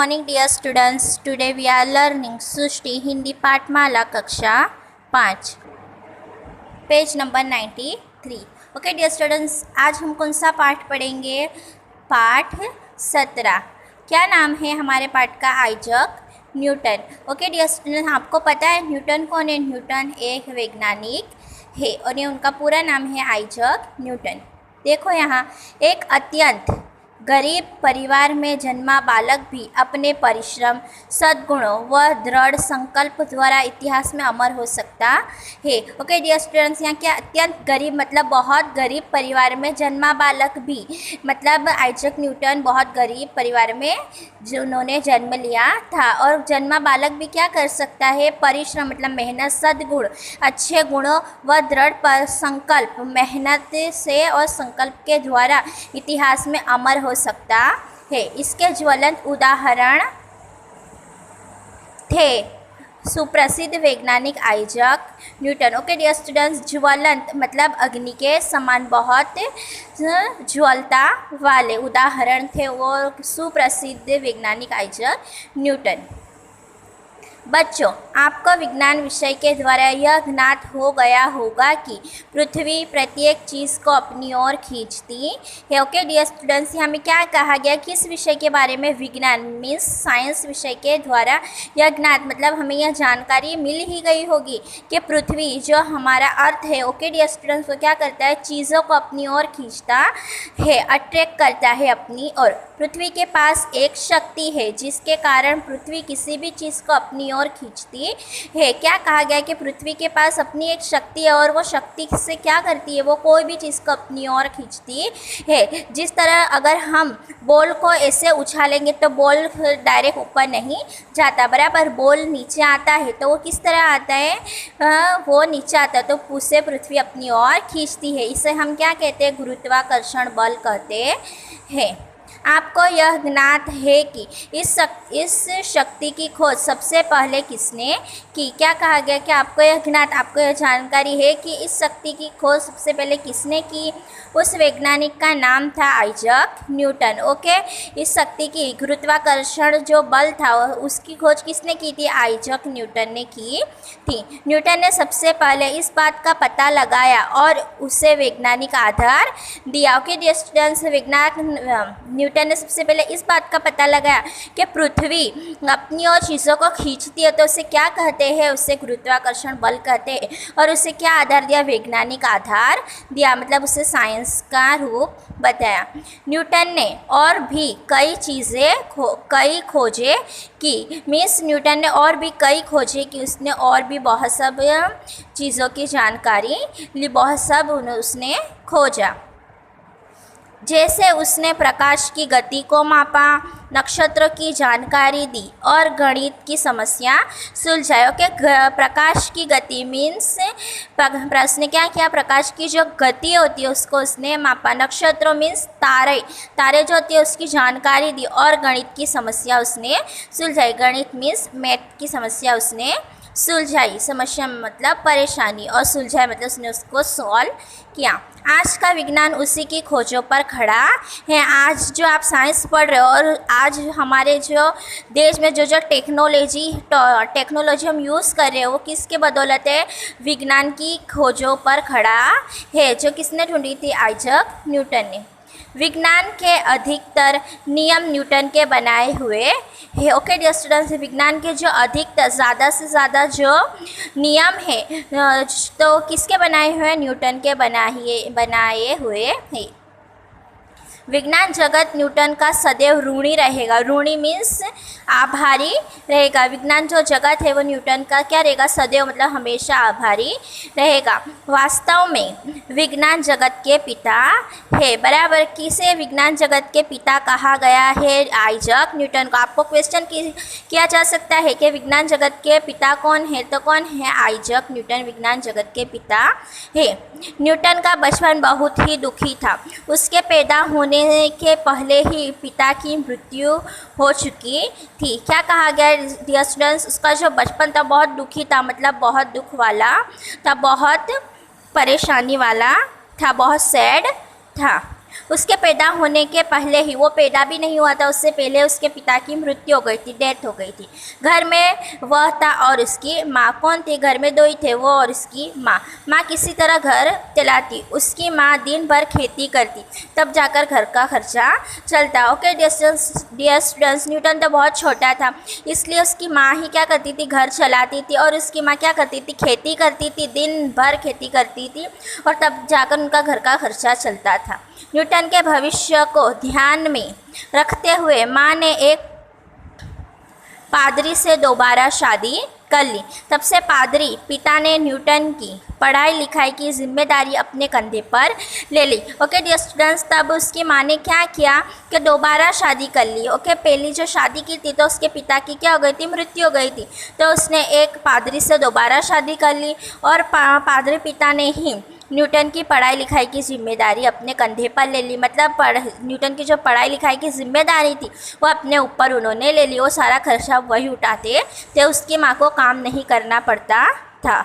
Morning dear students, today we are learning सृष्टि हिंदी पाठमाला कक्षा 5 page number 93। Okay dear students, आज हम कौन सा पाठ पढ़ेंगे? पाठ 17। क्या नाम है हमारे पाठ का? Isaac Newton. Okay dear students, आपको पता है न्यूटन कौन है? न्यूटन एक वैज्ञानिक है और ये उनका पूरा नाम है आइजक न्यूटन। देखो यहाँ, एक अत्यंत गरीब परिवार में जन्मा बालक भी अपने परिश्रम, सद्गुणों व दृढ़ संकल्प द्वारा इतिहास में अमर हो सकता है। ओके डियर स्टूडेंट्स, यहाँ क्या अत्यंत गरीब मतलब बहुत गरीब परिवार में जन्मा बालक भी, मतलब आइजक न्यूटन बहुत गरीब परिवार में जिन्होंने जन्म लिया था और जन्मा बालक भी क्या कर सकता है? परिश्रम मतलब मेहनत, सद्गुण अच्छे गुणों व दृढ़ संकल्प मेहनत से और संकल्प के द्वारा इतिहास में अमर हो सकता है। इसके ज्वलंत उदाहरण थे सुप्रसिद्ध वैज्ञानिक Isaac Newton. Okay dear students, ज्वलंत मतलब अग्नि के समान बहुत ज्वलता वाले उदाहरण थे वो सुप्रसिद्ध वैज्ञानिक आइजक न्यूटन। बच्चों, आपको विज्ञान विषय के द्वारा यह ज्ञात हो गया होगा कि पृथ्वी प्रत्येक चीज़ को अपनी ओर खींचती है। ओके डियर स्टूडेंट्स, यहाँ में क्या कहा गया? किस विषय के बारे में? विज्ञान मीन्स साइंस विषय के द्वारा यह ज्ञात मतलब हमें यह जानकारी मिल ही गई होगी कि पृथ्वी जो हमारा अर्थ है, ओके डियर स्टूडेंट्स, वो क्या करता है? चीज़ों को अपनी ओर खींचता है, अट्रैक्ट करता है अपनी ओर। पृथ्वी के पास एक शक्ति है जिसके कारण पृथ्वी किसी भी चीज़ को अपनी ओर खींचती है। क्या कहा गया कि पृथ्वी के पास अपनी एक शक्ति है और वो शक्ति से क्या करती है? वो कोई भी चीज़ को अपनी ओर खींचती है। जिस तरह अगर हम बॉल को ऐसे उछालेंगे तो बॉल डायरेक्ट ऊपर नहीं जाता, बराबर बॉल नीचे आता है तो वो किस तरह आता है? वो नीचे आता है, तो उसे पृथ्वी अपनी ओर खींचती है। इसे हम क्या कहते हैं? गुरुत्वाकर्षण बल कहते हैं। आपको यह ज्ञात है कि इस शक्ति की खोज सबसे पहले किसने की? क्या कहा गया कि आपको यह ज्ञात, आपको यह जानकारी है कि इस शक्ति की खोज सबसे पहले किसने की? उस वैज्ञानिक का नाम था आइजक न्यूटन। ओके, इस शक्ति की गुरुत्वाकर्षण जो बल था उसकी खोज किसने की थी? आइजक न्यूटन ने की थी। न्यूटन ने सबसे पहले इस बात का पता लगाया और उसे वैज्ञानिक आधार दिया। ओके डियर स्टूडेंट्स, न्यूटन ने सबसे पहले इस बात का पता लगाया कि पृथ्वी अपनी और चीज़ों को खींचती है तो उसे क्या कहते हैं? उसे गुरुत्वाकर्षण बल कहते हैं। और उसे क्या आधार दिया? वैज्ञानिक आधार दिया, मतलब उसे साइंस का रूप बताया। न्यूटन ने और भी कई कई खोजें की, मीन्स न्यूटन ने और भी कई खोजें की, उसने और भी बहुत सब चीज़ों की जानकारी ली, बहुत सब उसने खोजा। जैसे उसने प्रकाश की गति को मापा, नक्षत्रों की जानकारी दी और गणित की समस्या सुलझाई। ओके, प्रकाश की गति मीन्स प्रश्न क्या किया? प्रकाश की जो गति होती है उसको उसने मापा। नक्षत्रों मीन्स तारे जो होती है उसकी जानकारी दी और गणित की समस्या उसने सुलझाई। गणित मीन्स मैथ की समस्या उसने सुलझाई। समस्या मतलब परेशानी और सुलझाई मतलब उसने उसको सॉल्व किया। आज का विज्ञान उसी की खोजों पर खड़ा है। आज जो आप साइंस पढ़ रहे हो और आज हमारे जो देश में जो टेक्नोलॉजी हम यूज़ कर रहे हो वो किसके बदौलत है? विज्ञान की खोजों पर खड़ा है, जो किसने ढूंढी थी? आइजक न्यूटन ने। विज्ञान के अधिकतर नियम न्यूटन के बनाए हुए है। ओके डियर स्टूडेंट्स, विज्ञान के जो अधिकतर ज़्यादा से ज़्यादा जो नियम है तो किसके बनाए हुए हैं? न्यूटन के बनाए हुए हैं। विज्ञान जगत न्यूटन का सदैव ऋणी रहेगा। ऋणी मीन्स आभारी रहेगा। विज्ञान जो जगत है वो न्यूटन का क्या रहेगा? सदैव मतलब हमेशा आभारी रहेगा। वास्तव में विज्ञान जगत के पिता है, बराबर। किसे विज्ञान जगत के पिता कहा गया है? आइजक न्यूटन को। आपको क्वेश्चन किया जा सकता है कि विज्ञान जगत के पिता कौन है? तो कौन है? आइजक न्यूटन विज्ञान जगत के पिता है। न्यूटन का बचपन बहुत ही दुखी था। उसके पैदा होने के पहले ही पिता की मृत्यु हो चुकी थी। क्या कहा गया डियर स्टूडेंट्स? उसका जो बचपन था बहुत दुखी था, मतलब बहुत दुख वाला था, बहुत परेशानी वाला था, बहुत सैड था। उसके पैदा होने के पहले ही, वो पैदा भी नहीं हुआ था, उससे पहले उसके पिता की मृत्यु हो गई थी, डेथ हो गई थी। घर में वह था और उसकी माँ। कौन थी? घर में दो ही थे, वो और उसकी माँ। माँ किसी तरह घर चलाती, उसकी माँ दिन भर खेती करती, तब जाकर घर का खर्चा चलता। ओके डियर स्टूडेंट्स, न्यूटन तो बहुत छोटा था, इसलिए उसकी माँ ही क्या करती थी? घर चलाती थी, और उसकी माँ क्या करती थी? खेती करती थी, दिन भर खेती करती थी, और तब जाकर उनका घर का खर्चा चलता था। न्यूटन के भविष्य को ध्यान में रखते हुए माँ ने एक पादरी से दोबारा शादी कर ली। तब से पादरी पिता ने न्यूटन की पढ़ाई लिखाई की जिम्मेदारी अपने कंधे पर ले ली। ओके डियर स्टूडेंट्स, तब उसकी माँ ने क्या किया कि दोबारा शादी कर ली। ओके, पहली जो शादी की थी तो उसके पिता की क्या हो गई थी? मृत्यु हो गई थी। तो उसने एक पादरी से दोबारा शादी कर ली, और पादरी पिता ने ही न्यूटन की पढ़ाई लिखाई की जिम्मेदारी अपने कंधे पर ले ली। मतलब न्यूटन की जो पढ़ाई लिखाई की जिम्मेदारी थी वो अपने ऊपर उन्होंने ले ली, वो सारा खर्चा वही उठाते थे, उसकी माँ को काम नहीं करना पड़ता था।